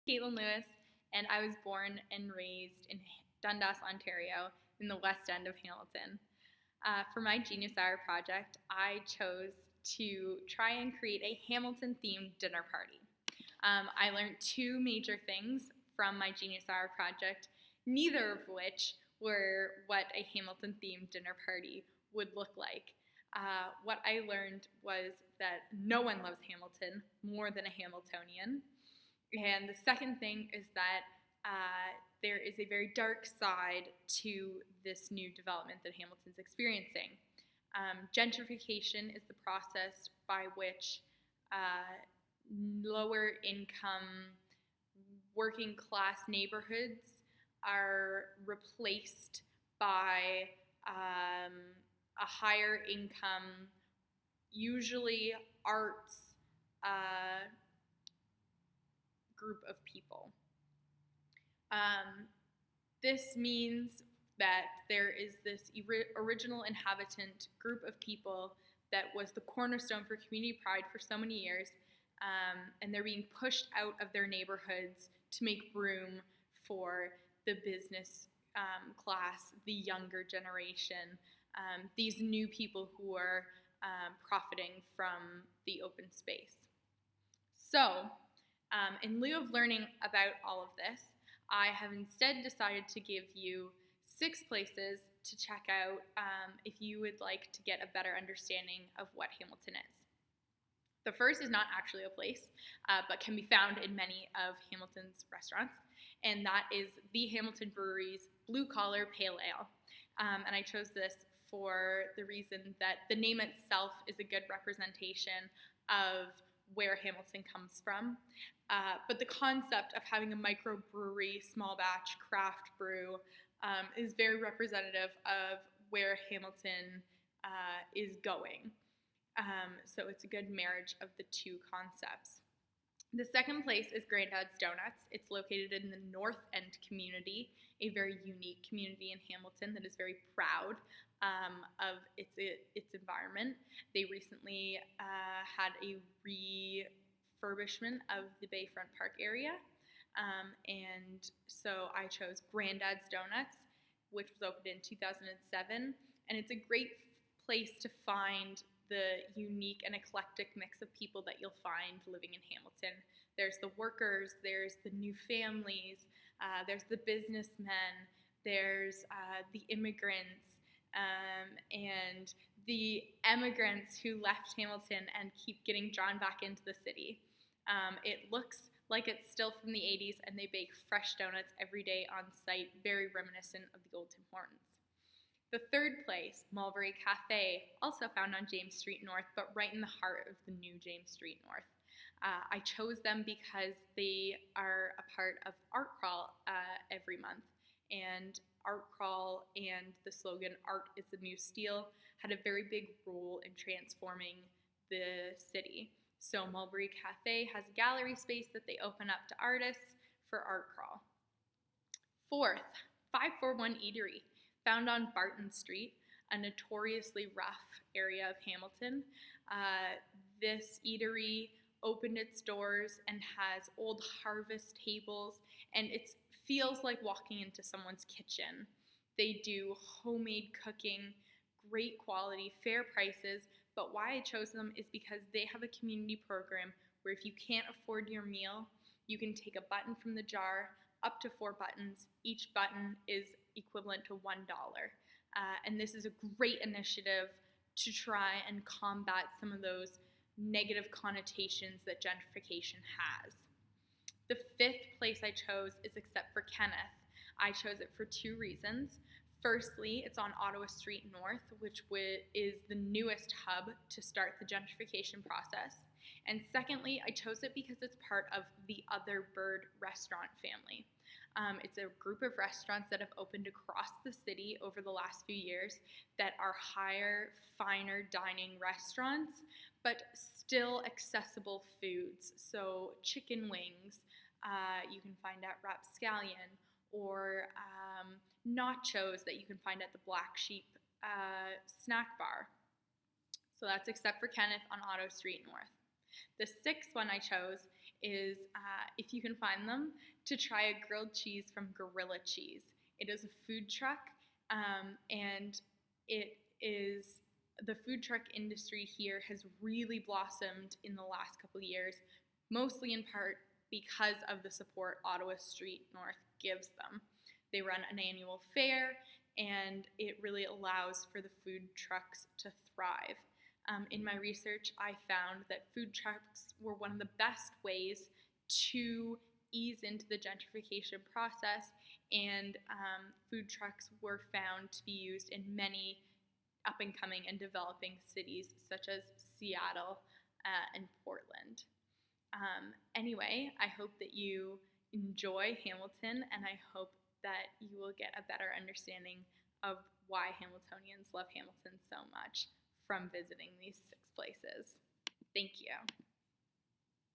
Caitlin Lewis, and I was born and raised in Dundas, Ontario, in the west end of Hamilton. For my Genius Hour project, I chose to try and create a Hamilton-themed dinner party. I learned two major things from my Genius Hour project, neither of which were what a Hamilton-themed dinner party would look like. What I learned was that no one loves Hamilton more than a Hamiltonian. And the second thing is that there is a very dark side to this new development that Hamilton's experiencing. Gentrification is the process by which lower income, working class neighborhoods are replaced by a higher income, usually arts group of people. This means that there is this original inhabitant group of people that was the cornerstone for community pride for so many years, and they're being pushed out of their neighborhoods to make room for the business class, the younger generation, these new people who are profiting from the open space. So, in lieu of learning about all of this, I have instead decided to give you 6 places to check out if you would like to get a better understanding of what Hamilton is. The first is not actually a place, but can be found in many of Hamilton's restaurants, and that is the Hamilton Brewery's Blue Collar Pale Ale. And I chose this for the reason that the name itself is a good representation of where Hamilton comes from. But the concept of having a microbrewery, small batch, craft brew is very representative of where Hamilton is going. So it's a good marriage of the two concepts. The second place is Granddad's Donuts. It's located in the North End community, a very unique community in Hamilton that is very proud of its environment. They recently had a refurbishment of the Bayfront Park area, and so I chose Granddad's Donuts, which was opened in 2007, and it's a great place to find the unique and eclectic mix of people that you'll find living in Hamilton. There's the workers, there's the new families, there's the businessmen, there's the immigrants, and the emigrants who left Hamilton and keep getting drawn back into the city. It looks like it's still from the 80s, and they bake fresh donuts every day on site, very reminiscent of the old Tim Hortons. The third place, Mulberry Cafe, also found on James Street North, but right in the heart of the new James Street North. I chose them because they are a part of Art Crawl every month, and Art Crawl and the slogan, "Art is the new steel," had a very big role in transforming the city. So Mulberry Cafe has a gallery space that they open up to artists for Art Crawl. Fourth, 541 Eatery, found on Barton Street, a notoriously rough area of Hamilton. This eatery opened its doors and has old harvest tables, and it feels like walking into someone's kitchen. They do homemade cooking, great quality, fair prices, but why I chose them is because they have a community program where if you can't afford your meal, you can take a button from the jar, up to 4 buttons. Each button is equivalent to $1. And this is a great initiative to try and combat some of those negative connotations that gentrification has. The 5th place I chose is Except for Kenneth. I chose it for 2 reasons. Firstly, it's on Ottawa Street North, which is the newest hub to start the gentrification process. And secondly, I chose it because it's part of the Other Bird restaurant family. It's a group of restaurants that have opened across the city over the last few years that are higher, finer dining restaurants, but still accessible foods. So chicken wings, you can find at Rapscallion, or nachos that you can find at the Black Sheep snack bar. So that's Except for Kenneth on Ottawa Street North. The 6th one I chose is, if you can find them, to try a grilled cheese from Gorilla Cheese. It is a food truck, and it is the food truck industry here has really blossomed in the last couple of years, mostly in part because of the support Ottawa Street North gives them. They run an annual fair, and it really allows for the food trucks to thrive. In my research, I found that food trucks were one of the best ways to ease into the gentrification process, and food trucks were found to be used in many up-and-coming and developing cities such as Seattle and Portland. Anyway, I hope that you enjoy Hamilton, and I hope that you will get a better understanding of why Hamiltonians love Hamilton so much from visiting these 6 places. Thank you.